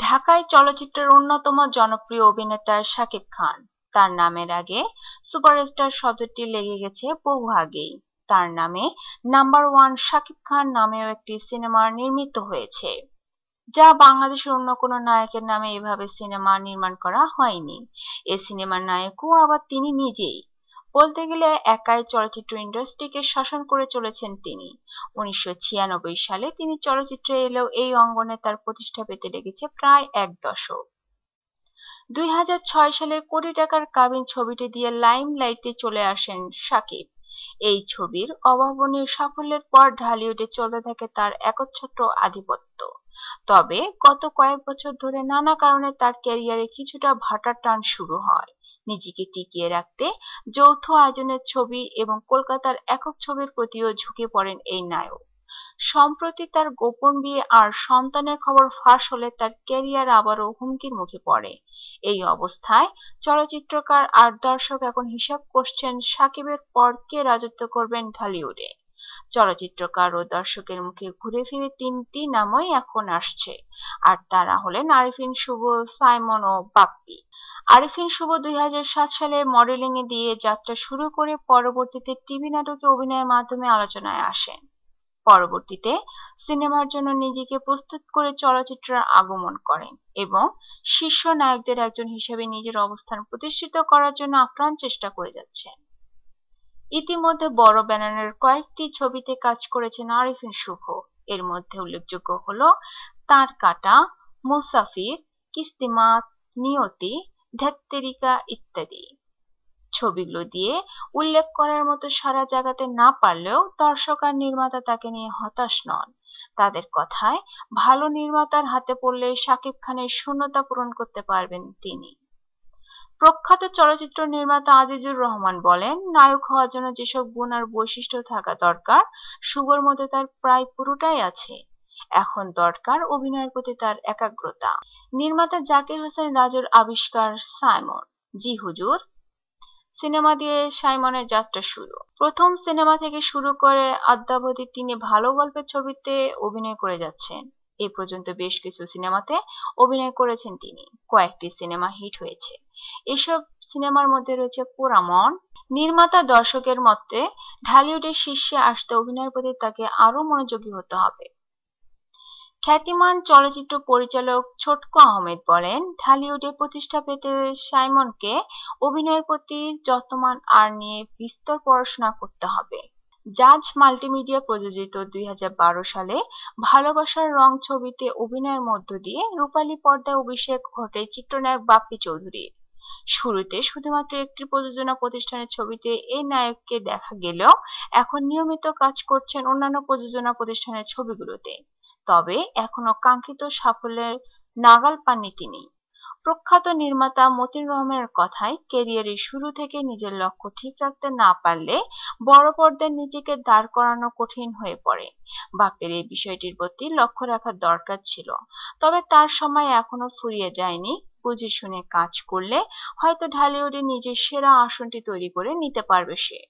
ঢাকায় চলচ্চিত্রের অন্যতম জনপ্রিয় অভিনেতা শাকিব খান। তার নামের আগে সুপারস্টার শব্দটি লেগে গেছে বহু আগেই। তার নামে নাম্বার ওয়ান শাকিব খান নামেও একটি সিনেমা নির্মিত হয়েছে, যা বাংলাদেশের অন্য কোনো নায়কের নামে এভাবে সিনেমা নির্মাণ করা হয়নি। এ সিনেমার নায়কও আবার তিনি নিজেই। বলতে গেলে একাই চলচ্চিত্র ইন্ডাস্ট্রিকে শাসন করে চলেছেন তিনি। 1996 সালে তিনি চলচ্চিত্রে এলেও এই অঙ্গনে তার প্রতিষ্ঠা পেতে লেগেছে প্রায় এক দশক। 2006 সালে কোটি টাকার কাবিন ছবিটি দিয়ে লাইমলাইটে চলে আসেন শাকিব। এই ছবির অভাবনীয় সাফল্যের পর ঢালিউডে চলতে থাকে তার একচ্ছত্র আধিপত্য। তবে গত কয়েক বছর ধরে নানা কারণে তার ক্যারিয়ারে কিছুটা ভাটার টান শুরু হয়। নিজেকে টিকিয়ে রাখতে যৌথ আয়োজনের ছবি এবং কলকাতার একক ছবির প্রতিও ঝুঁকে পড়েন এই নায়ক। সম্প্রতি তার গোপন বিয়ে আর সন্তানের খবর ফাঁস হলে তার ক্যারিয়ার আবারও হুমকির মুখে পড়ে। এই অবস্থায় চলচ্চিত্রকার আর দর্শক এখন হিসাব কষছেন শাকিবের পর কে রাজত্ব করবেন ঢালিউডে। চলচ্চিত্রকার ও দর্শকের মুখে ঘুরে ফিরে তিনটি নামই এখন আসছে, আর তারা হলেন আরিফিন শুভ, সাইমন ও বাপ্পি। আরিফিন শুভ 2007 সালে মডেলিং এ দিয়ে যাত্রা শুরু করে পরবর্তীতে টিভি নাটকে অভিনয়ের মাধ্যমে আলোচনায় আসেন। পরবর্তীতে সিনেমার জন্য নিজেকে প্রস্তুত করে চলচ্চিত্রে আগমন করেন এবং শীর্ষ নায়কদের একজন হিসেবে নিজের অবস্থান প্রতিষ্ঠিত করার জন্য আপ্রাণ চেষ্টা করে যাচ্ছেন। ইতিমধ্যে বড় ব্যানারের কয়েকটি ছবিতে কাজ করেছেন আরিফিন শুভ। এর মধ্যে উল্লেখযোগ্য হলো তার কাটা, মুসাফির, কিস্তিমাত, নিয়তি, ধ্যাত্তেরিকা ইত্যাদি। ছবিগুলো দিয়ে উল্লেখ করার মতো সাড়া জাগাতে না পারলেও দর্শক আর নির্মাতা তাকে নিয়ে হতাশ নন। তাদের কথায়, ভালো নির্মাতার হাতে পড়লে শাকিব খানের শূন্যতা পূরণ করতে পারবেন তিনি। প্রখ্যাত চলচ্চিত্র নির্মাতা আজিজুর রহমান বলেন, নায়ক হওয়ার জন্য যেসব গুণ আর বৈশিষ্ট্য থাকা দরকার, শুভর মধ্যে তার প্রায় পুরোটাই আছে। এখন দরকার অভিনয়ের প্রতি তার একাগ্রতা। নির্মাতা জাকির হোসেন রাজুর আবিষ্কার সাইমন। জি হুজুর। সিনেমা দিয়ে সাইমনের যাত্রা শুরু। প্রথম সিনেমা থেকে শুরু করে অদ্যাবধি তিনি ভালো গল্পের ছবিতে অভিনয় করে যাচ্ছেন। এ পর্যন্ত বেশ কিছু সিনেমাতে অভিনয় করেছেন তিনি। কয়েকটি সিনেমা হিট হয়েছে। এসব সিনেমার মধ্যে রয়েছে পোড়ামন। নির্মাতা দর্শকের মতে ঢালিউডের শীর্ষে আসতে অভিনয়ের প্রতি তাকে আরো মনোযোগী হতে হবে। খ্যাতিমান চলচ্চিত্র পরিচালক ছোটকু আহমেদ বলেন, ঢালিউডে প্রতিষ্ঠা পেতে সাইমনকে অভিনয়ের প্রতি যত্নবান আর নিয়ে বিস্তর পড়াশোনা করতে হবে। জাজ মাল্টিমিডিয়া প্রযোজিত 2012 সালে ভালোবাসার রং ছবিতে অভিনয়ের মধ্য দিয়ে রূপালী পর্দায় অভিষেক ঘটে চিত্রনায়ক বাপ্পি চৌধুরীর। শুরুতে শুধুমাত্র একটি প্রযোজনা প্রতিষ্ঠানের ছবিতে এই নায়ককে দেখা গেলেও এখন নিয়মিত কাজ করছেন অন্যান্য প্রযোজনা প্রতিষ্ঠানের ছবিগুলোতে। তবে এখনো কাঙ্ক্ষিত সাফল্যের নাগাল পাননি তিনি। প্রখ্যাত নির্মাতা মতিন রহমানের কথায়, ক্যারিয়ারের শুরু থেকে নিজের লক্ষ্য ঠিক রাখতে না পারলে বড় পর্দায় নিজেকে দাঁড় করানো কঠিন হয়ে পড়ে। বাপ্পির এই বিষয়টির প্রতি লক্ষ্য রাখা দরকার ছিল, তবে তার সময় এখনো ফুরিয়ে যায়নি। বুঝে শুনে কাজ করলে হয়তো ঢালিউডে নিজের সেরা আসনটি তৈরি করে নিতে পারবে সে।